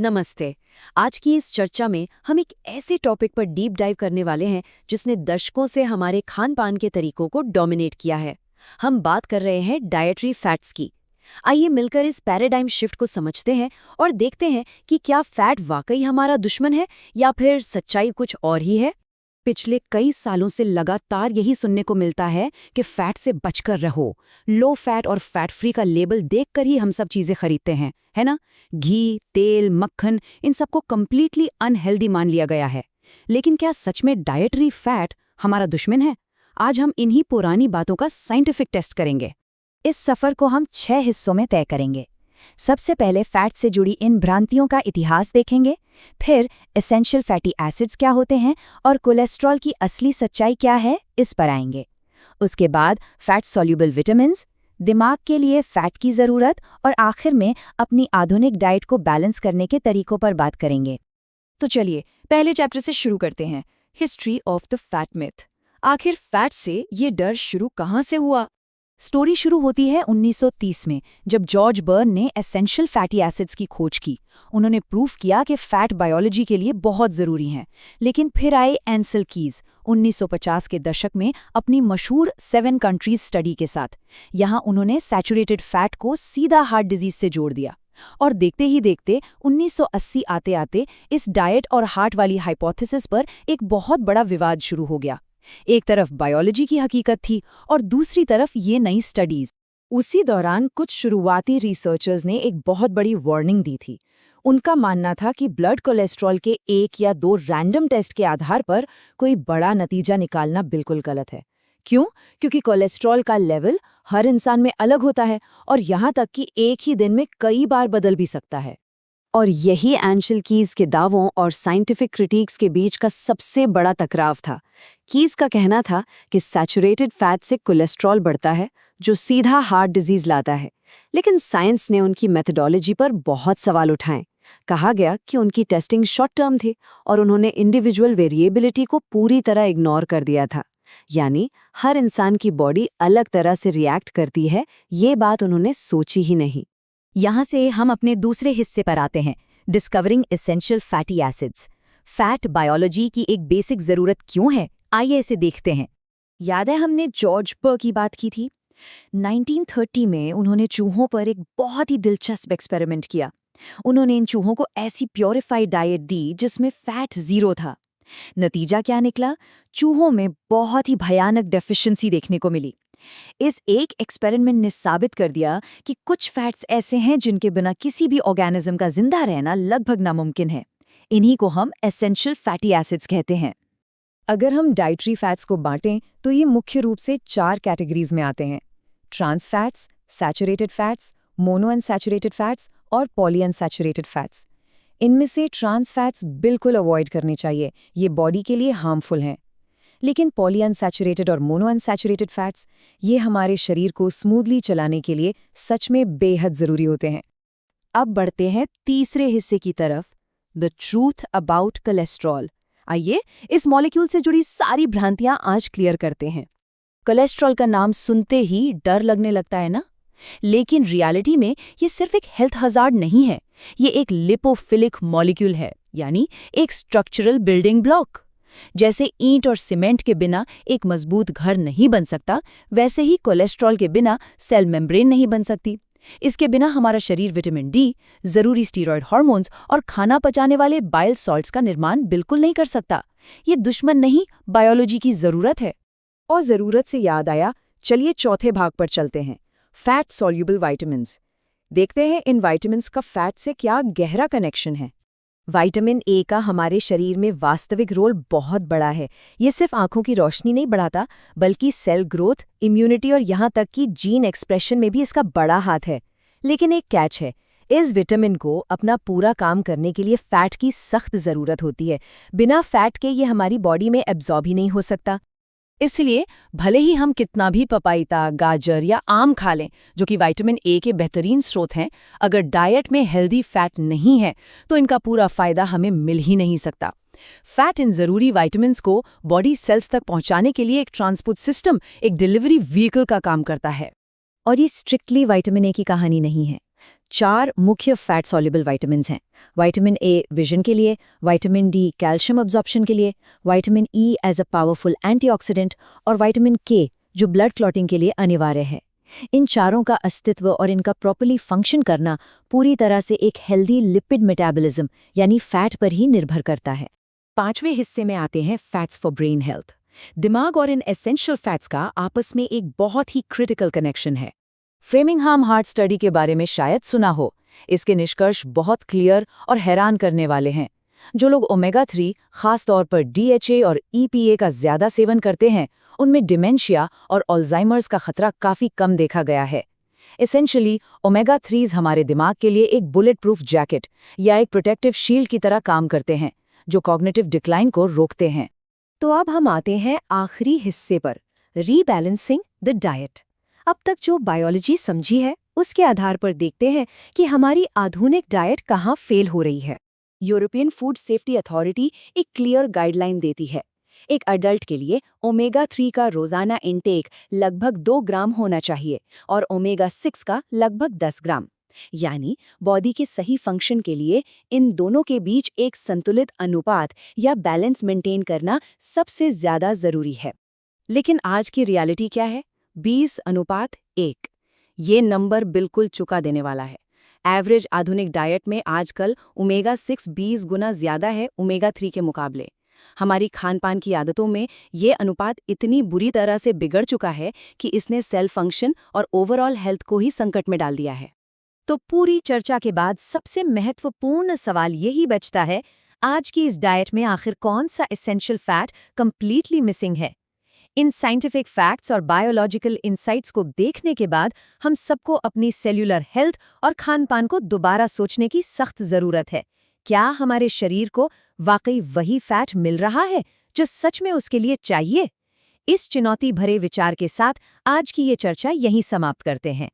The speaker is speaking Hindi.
नमस्ते। आज की इस चर्चा में हम एक ऐसे टॉपिक पर डीप डाइव करने वाले हैं जिसने दशकों से हमारे खान पान के तरीकों को डोमिनेट किया है। हम बात कर रहे हैं डाइटरी फैट्स की। आइए मिलकर इस पैराडाइम शिफ्ट को समझते हैं और देखते हैं कि क्या फैट वाकई हमारा दुश्मन है या फिर सच्चाई कुछ और ही है। पिछले कई सालों से लगातार यही सुनने को मिलता है कि फैट से बचकर रहो। लो फैट और फैट फ्री का लेबल देखकर ही हम सब चीजें खरीदते हैं, है ना? घी, तेल, मक्खन, इन सबको कंप्लीटली अनहेल्दी मान लिया गया है। लेकिन क्या सच में डाइटरी फैट हमारा दुश्मन है? आज हम इन्हीं पुरानी बातों का साइंटिफिक टेस्ट करेंगे। इस सफर को हम 6 हिस्सों में तय करेंगे। सबसे पहले फैट से जुड़ी इन भ्रांतियों का इतिहास देखेंगे, फिर एसेंशियल फैटी एसिड्स क्या होते हैं और कोलेस्ट्रॉल की असली सच्चाई क्या है, इस पर आएंगे। उसके बाद फैट सॉल्युबल विटामिन्स, दिमाग के लिए फैट की ज़रूरत और आखिर में अपनी आधुनिक डाइट को बैलेंस करने के तरीकों पर बात करेंगे। तो चलिए पहले चैप्टर से शुरू करते हैं, history of the fat myth. आखिर फैट से ये डर शुरू कहाँ से हुआ? स्टोरी शुरू होती है 1930 में, जब जॉर्ज बर्न ने एसेंशियल फैटी एसिड्स की खोज की। उन्होंने प्रूफ किया कि फैट बायोलॉजी के लिए बहुत ज़रूरी हैं। लेकिन फिर आए एंसेल कीज 1950 के दशक में अपनी मशहूर 7 कंट्रीज स्टडी के साथ। यहाँ उन्होंने सैचुरेटेड फैट को सीधा हार्ट डिजीज से जोड़ दिया। और देखते ही देखते 1980 आते आते इस डाइट और हार्ट वाली हाइपोथेसिस पर एक बहुत बड़ा विवाद शुरू हो गया। एक तरफ बायोलॉजी की हकीकत थी और दूसरी तरफ ये नई स्टडीज। उसी दौरान कुछ शुरुआती रिसर्चर्स ने एक बहुत बड़ी वार्निंग दी थी। उनका मानना था कि ब्लड कोलेस्ट्रॉल के 1 या 2 रैंडम टेस्ट के आधार पर कोई बड़ा नतीजा निकालना बिल्कुल गलत है। क्यों? क्योंकि कोलेस्ट्रॉल का लेवल हर इंसान में अलग होता है और यहाँ तक कि एक ही दिन में कई बार बदल भी सकता है। और यही एंशल कीज के दावों और साइंटिफिक क्रिटिक्स के बीच का सबसे बड़ा टकराव था। कीज का कहना था कि सैचुरेटेड फैट से कोलेस्ट्रॉल बढ़ता है, जो सीधा हार्ट डिजीज लाता है। लेकिन साइंस ने उनकी मेथडोलॉजी पर बहुत सवाल उठाए। कहा गया कि उनकी टेस्टिंग शॉर्ट टर्म थी और उन्होंने इंडिविजुअल वेरिएबिलिटी को पूरी तरह इग्नोर कर दिया था। यानी हर इंसान की बॉडी अलग तरह से रिएक्ट करती है, ये बात उन्होंने सोची ही नहीं। यहाँ से हम अपने दूसरे हिस्से पर आते हैं, discovering essential fatty acids. Fat biology की एक बेसिक ज़रूरत क्यों है, आइए इसे देखते हैं। याद है हमने जॉर्ज बर्न की बात की थी? 1930 में उन्होंने चूहों पर एक बहुत ही दिलचस्प एक्सपेरिमेंट किया। उन्होंने इन चूहों को ऐसी प्योरीफाइड डाइट दी जिसमें फैट 0 था। नतीजा क्या निकला? चूहों में बहुत ही भयानक डेफिशिएंसी देखने को मिली। इस एक एक्सपेरिमेंट ने साबित कर दिया कि कुछ फैट्स ऐसे हैं जिनके बिना किसी भी ऑर्गेनिज्म का जिंदा रहना लगभग नामुमकिन है। इन्हीं को हम एसेंशियल फैटी एसिड्स कहते हैं। अगर हम डाइटरी फैट्स को बांटें तो ये मुख्य रूप से 4 कैटेगरीज में आते हैं: trans fats, saturated fats, monounsaturated fats और पॉलीअनसैचुरेटेड फैट्स। इनमें से ट्रांस फैट्स बिल्कुल अवॉइड करने चाहिए, ये बॉडी के लिए हार्मफुल हैं। लेकिन पॉलीअनसैचुरेटेड और मोनोअनसैचुरेटेड फैट्स, ये हमारे शरीर को स्मूथली चलाने के लिए सच में बेहद ज़रूरी होते हैं। अब बढ़ते हैं तीसरे हिस्से की तरफ, द ट्रूथ अबाउट कोलेस्ट्रॉल। आइए इस मॉलिक्यूल से जुड़ी सारी भ्रांतियां आज क्लियर करते हैं। कोलेस्ट्रॉल का नाम सुनते ही डर लगने लगता है ना? लेकिन रियलिटी में ये सिर्फ एक हेल्थ हजार्ड नहीं है, ये एक लिपोफिलिक मॉलिक्यूल है, यानी एक स्ट्रक्चरल बिल्डिंग ब्लॉक। जैसे ईंट और सीमेंट के बिना एक मजबूत घर नहीं बन सकता, वैसे ही कोलेस्ट्रॉल के बिना सेल मेम्ब्रेन नहीं बन सकती। इसके बिना हमारा शरीर विटामिन डी, जरूरी स्टीरॉयड हार्मोन्स और खाना पचाने वाले बाइल सॉल्ट्स का निर्माण बिल्कुल नहीं कर सकता। ये दुश्मन नहीं, बायोलॉजी की जरूरत है। और जरूरत से याद आया, चलिए चौथे भाग पर चलते हैं, फैट सॉल्युबल विटामिन्स। देखते हैं इन विटामिन्स का फैट से क्या गहरा कनेक्शन है। विटामिन ए का हमारे शरीर में वास्तविक रोल बहुत बड़ा है। ये सिर्फ आंखों की रोशनी नहीं बढ़ाता, बल्कि सेल ग्रोथ, इम्यूनिटी और यहाँ तक कि जीन एक्सप्रेशन में भी इसका बड़ा हाथ है। लेकिन एक कैच है, इस विटामिन को अपना पूरा काम करने के लिए फैट की सख्त ज़रूरत होती है। बिना फैट के ये हमारी बॉडी में एब्जॉर्ब ही नहीं हो सकता। इसलिए भले ही हम कितना भी पपाइता, गाजर या आम खा लें, जो कि विटामिन ए के बेहतरीन स्रोत हैं, अगर डाइट में हेल्दी फैट नहीं है तो इनका पूरा फायदा हमें मिल ही नहीं सकता। फैट इन जरूरी विटामिन्स को बॉडी सेल्स तक पहुंचाने के लिए एक ट्रांसपोर्ट सिस्टम, एक डिलीवरी व्हीकल का काम करता है। और ये स्ट्रिक्टली विटामिन ए की कहानी नहीं है। 4 मुख्य फैट सॉल्युबल विटामिन हैं। विटामिन ए विजन के लिए, विटामिन डी कैल्शियम अब्जॉर्प्शन के लिए, vitamin E as a powerful antioxidant और विटामिन के जो ब्लड क्लॉटिंग के लिए अनिवार्य है। इन चारों का अस्तित्व और इनका प्रॉपर्ली फंक्शन करना पूरी तरह से एक हेल्दी लिपिड मेटाबॉलिज्म यानी फैट पर ही निर्भर करता है। 5वें हिस्से में आते हैं फैट्स फॉर ब्रेन हेल्थ। दिमाग और इन एसेंशियल फैट्स का आपस में एक बहुत ही क्रिटिकल कनेक्शन है। फ्रेमिंगहाम हार्ट स्टडी के बारे में शायद सुना हो। इसके निष्कर्ष बहुत क्लियर और हैरान करने वाले हैं। जो लोग ओमेगा 3 खास तौर पर DHA और EPA का ज्यादा सेवन करते हैं, उनमें डिमेंशिया और अल्जाइमर्स का खतरा काफी कम देखा गया है। एसेंशियली ओमेगा 3s हमारे दिमाग के लिए एक बुलेट प्रूफ जैकेट या एक प्रोटेक्टिव शील्ड की तरह काम करते हैं, जो कॉग्निटिव डिक्लाइन को रोकते हैं। तो अब हम आते हैं आखिरी हिस्से पर, रीबैलेंसिंग द डाइट। अब तक जो बायोलॉजी समझी है उसके आधार पर देखते हैं कि हमारी आधुनिक डाइट कहाँ फेल हो रही है। यूरोपियन फूड सेफ्टी अथॉरिटी एक क्लियर गाइडलाइन देती है। एक अडल्ट के लिए ओमेगा 3 का रोजाना इंटेक लगभग 2 ग्राम होना चाहिए और ओमेगा 6 का लगभग 10 ग्राम। यानी बॉडी के सही फंक्शन के लिए इन दोनों के बीच एक संतुलित अनुपात या बैलेंस मेंटेन करना सबसे ज्यादा जरूरी है। लेकिन आज की रियलिटी क्या है? 20:1। ये नंबर बिल्कुल चुका देने वाला है। एवरेज आधुनिक डाइट में आजकल ओमेगा 6 20 गुना ज्यादा है ओमेगा 3 के मुकाबले। हमारी खान-पान की आदतों में ये अनुपात इतनी बुरी तरह से बिगड़ चुका है कि इसने सेल फंक्शन और ओवरऑल हेल्थ को ही संकट में डाल दिया है। तो पूरी चर्चा के बाद सबसे महत्वपूर्ण सवाल यही बचता है, आज की इस डाइट में आखिर कौन सा एसेंशियल फैट कंप्लीटली मिसिंग है? इन साइंटिफिक फैक्ट्स और बायोलॉजिकल इंसाइट्स को देखने के बाद हम सबको अपनी सेल्यूलर हेल्थ और खान-पान को दोबारा सोचने की सख्त जरूरत है। क्या हमारे शरीर को वाकई वही फैट मिल रहा है जो सच में उसके लिए चाहिए? इस चुनौती भरे विचार के साथ आज की ये चर्चा यहीं समाप्त करते हैं।